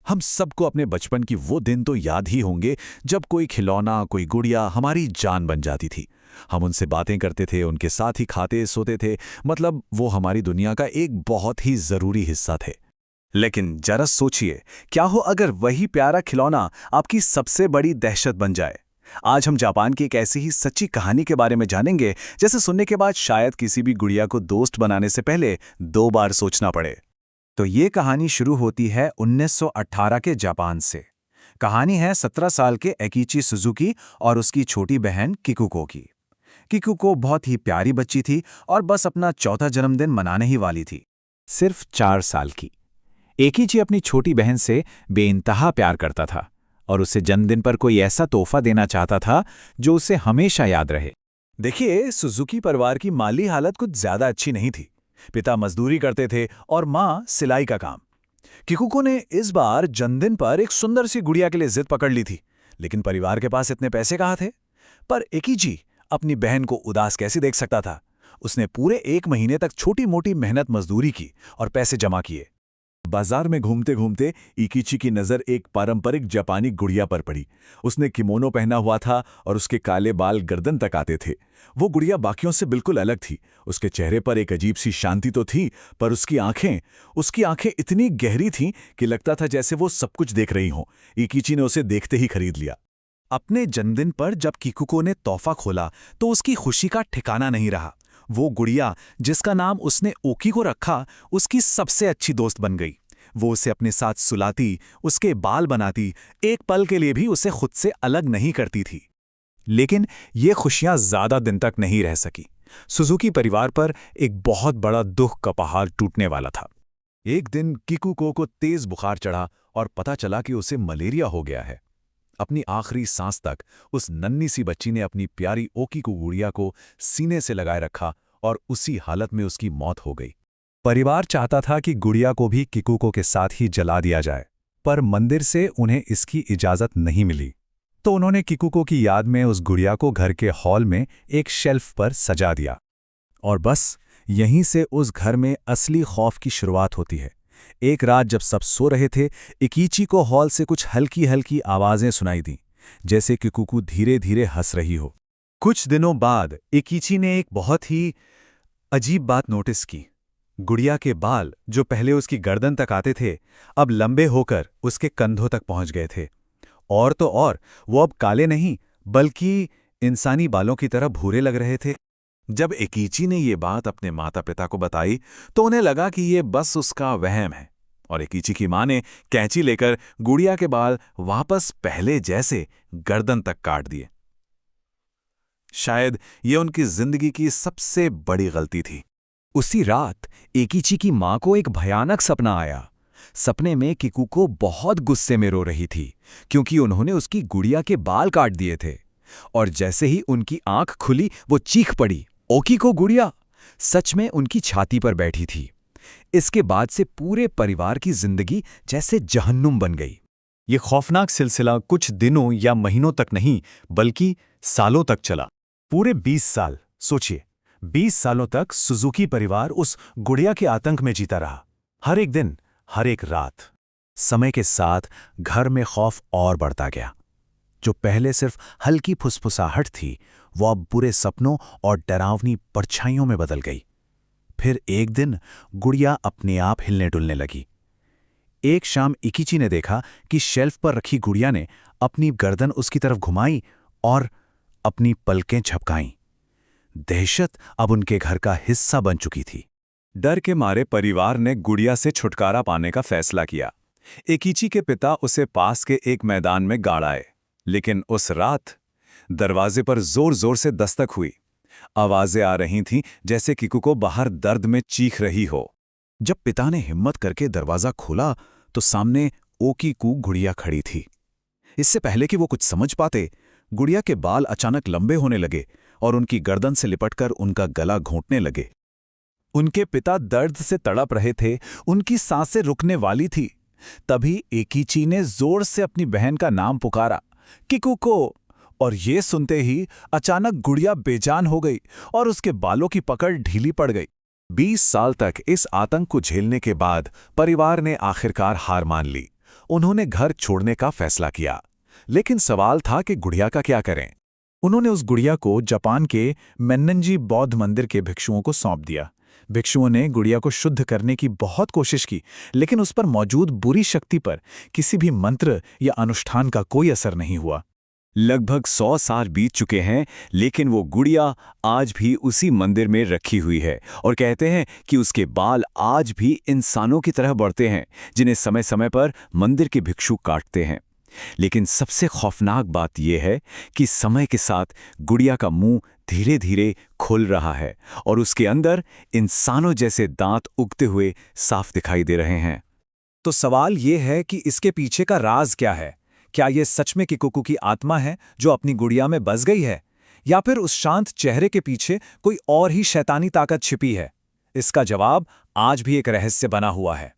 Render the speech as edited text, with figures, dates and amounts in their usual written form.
हम सबको अपने बचपन की वो दिन तो याद ही होंगे जब कोई खिलौना, कोई गुड़िया हमारी जान बन जाती थी। हम उनसे बातें करते थे, उनके साथ ही खाते सोते थे, मतलब वो हमारी दुनिया का एक बहुत ही जरूरी हिस्सा थे। लेकिन जरा सोचिए, क्या हो अगर वही प्यारा खिलौना आपकी सबसे बड़ी दहशत बन जाए। आज हम जापान की एक ऐसी ही सच्ची कहानी के बारे में जानेंगे, जैसे सुनने के बाद शायद किसी भी गुड़िया को दोस्त बनाने से पहले 2 बार सोचना पड़े। तो ये कहानी शुरू होती है 1918 के जापान से। कहानी है 17 साल के एकीची सुजुकी और उसकी छोटी बहन किकुको की। किकुको बहुत ही प्यारी बच्ची थी और बस अपना चौथा जन्मदिन मनाने ही वाली थी। सिर्फ 4 साल की एकीची अपनी छोटी बहन से बेइंतहा प्यार करता था और उसे जन्मदिन पर कोई ऐसा तोहफा देना चाहता था जो उसे हमेशा याद रहे। देखिए, सुजुकी परिवार की माली हालत कुछ ज्यादा अच्छी नहीं थी। पिता मजदूरी करते थे और माँ सिलाई का काम। किकुको ने इस बार जन्मदिन पर एक सुंदर सी गुड़िया के लिए जिद पकड़ ली थी, लेकिन परिवार के पास इतने पैसे कहाँ थे। पर एकीजी अपनी बहन को उदास कैसे देख सकता था। उसने पूरे 1 महीने तक छोटी मोटी मेहनत मजदूरी की और पैसे जमा किए। बाजार में घूमते घूमते इकीची की नजर एक पारंपरिक जापानी गुड़िया पर पड़ी। उसने किमोनो पहना हुआ था और उसके काले बाल गर्दन तक आते थे। वो गुड़िया बाकियों से बिल्कुल अलग थी। उसके चेहरे पर एक अजीब सी शांति तो थी, पर उसकी आंखें इतनी गहरी थीं कि लगता था जैसे वो सब कुछ देख रही हों। इकीची ने उसे देखते ही खरीद लिया। अपने जन्मदिन पर जब किकुको ने तोहफा खोला तो उसकी खुशी का ठिकाना नहीं रहा। वो गुड़िया, जिसका नाम उसने ओकी को रखा, उसकी सबसे अच्छी दोस्त बन गई। वो उसे अपने साथ सुलाती, उसके बाल बनाती, एक पल के लिए भी उसे खुद से अलग नहीं करती थी। लेकिन ये खुशियां ज्यादा दिन तक नहीं रह सकी। सुजुकी परिवार पर एक बहुत बड़ा दुख का पहाड़ टूटने वाला था। एक दिन किकुको को तेज बुखार चढ़ा और पता चला कि उसे मलेरिया हो गया है। अपनी आखिरी सांस तक उस नन्ही सी बच्ची ने अपनी प्यारी ओकी को गुड़िया को सीने से लगाए रखा और उसी हालत में उसकी मौत हो गई। परिवार चाहता था कि गुड़िया को भी किकुको के साथ ही जला दिया जाए, पर मंदिर से उन्हें इसकी इजाजत नहीं मिली। तो उन्होंने किकुको की याद में उस गुड़िया को घर के हॉल में एक शेल्फ पर सजा दिया। और बस यहीं से उस घर में असली खौफ की शुरुआत होती है। एक रात जब सब सो रहे थे, इकीची को हॉल से कुछ हल्की हल्की आवाजें सुनाई दी, जैसे किकुको धीरे धीरे हंस रही हो। कुछ दिनों बाद इकीची ने एक बहुत ही अजीब बात नोटिस की। गुड़िया के बाल, जो पहले उसकी गर्दन तक आते थे, अब लंबे होकर उसके कंधों तक पहुंच गए थे। और तो और, वो अब काले नहीं बल्कि इंसानी बालों की तरह भूरे लग रहे थे। जब एकीची ने ये बात अपने माता पिता को बताई तो उन्हें लगा कि ये बस उसका वहम है, और एकीची की मां ने कैंची लेकर गुड़िया के बाल वापस पहले जैसे गर्दन तक काट दिए। शायद ये उनकी जिंदगी की सबसे बड़ी गलती थी। उसी रात एकीची की मां को एक भयानक सपना आया। सपने में किकुको बहुत गुस्से में रो रही थी, क्योंकि उन्होंने उसकी गुड़िया के बाल काट दिए थे। और जैसे ही उनकी आंख खुली, वो चीख पड़ी, ओकी को गुड़िया! सच में उनकी छाती पर बैठी थी। इसके बाद से पूरे परिवार की जिंदगी जैसे जहन्नुम बन गई। ये खौफनाक सिलसिला कुछ दिनों या महीनों तक नहीं, बल्कि सालों तक चला। पूरे 20 साल। सोचिए, 20 सालों तक सुजुकी परिवार उस गुड़िया के आतंक में जीता रहा। हर एक दिन, हर एक रात। समय के साथ घर में खौफ और बढ़ता गया। जो पहले सिर्फ हल्की फुसफुसाहट थी, वो अब बुरे सपनों और डरावनी परछाइयों में बदल गई। फिर एक दिन गुड़िया अपने आप हिलने डुलने लगी। एक शाम इकीची ने देखा कि शेल्फ पर रखी गुड़िया ने अपनी गर्दन उसकी तरफ घुमाई और अपनी पलकें झपकाईं। दहशत अब उनके घर का हिस्सा बन चुकी थी। डर के मारे परिवार ने गुड़िया से छुटकारा पाने का फैसला किया। एकीची के पिता उसे पास के एक मैदान में गाड़ आए, लेकिन उस रात दरवाजे पर जोर जोर से दस्तक हुई। आवाजें आ रही थीं जैसे किकुको बाहर दर्द में चीख रही हो। जब पिता ने हिम्मत करके दरवाजा खोला तो सामने ओकी को गुड़िया खड़ी थी। इससे पहले कि वो कुछ समझ पाते, गुड़िया के बाल अचानक लंबे होने लगे और उनकी गर्दन से लिपटकर उनका गला घोंटने लगे। उनके पिता दर्द से तड़प रहे थे, उनकी सांसें रुकने वाली थी। तभी एकीची ने जोर से अपनी बहन का नाम पुकारा, किकुको। और ये सुनते ही अचानक गुड़िया बेजान हो गई और उसके बालों की पकड़ ढीली पड़ गई। 20 साल तक इस आतंक को झेलने के बाद परिवार ने आखिरकार हार मान ली। उन्होंने घर छोड़ने का फैसला किया। लेकिन सवाल था कि गुड़िया का क्या करें। उन्होंने उस गुड़िया को जापान के मेन्ननजी बौद्ध मंदिर के भिक्षुओं को सौंप दिया। भिक्षुओं ने गुड़िया को शुद्ध करने की बहुत कोशिश की, लेकिन उस पर मौजूद बुरी शक्ति पर किसी भी मंत्र या अनुष्ठान का कोई असर नहीं हुआ। लगभग 100 साल बीत चुके हैं, लेकिन वो गुड़िया आज भी उसी मंदिर में रखी हुई है और कहते हैं कि उसके बाल आज भी इंसानों की तरह बढ़ते हैं, जिन्हें समय समय पर मंदिर के भिक्षु काटते हैं। लेकिन सबसे खौफनाक बात यह है कि समय के साथ गुड़िया का मुंह धीरे धीरे खुल रहा है और उसके अंदर इंसानों जैसे दांत उगते हुए साफ दिखाई दे रहे हैं। तो सवाल ये है कि इसके पीछे का राज क्या है? क्या ये सच में किकुकू की आत्मा है जो अपनी गुड़िया में बस गई है, या फिर उस शांत चेहरे के पीछे कोई और ही शैतानी ताकत छिपी है? इसका जवाब आज भी एक रहस्य बना हुआ है।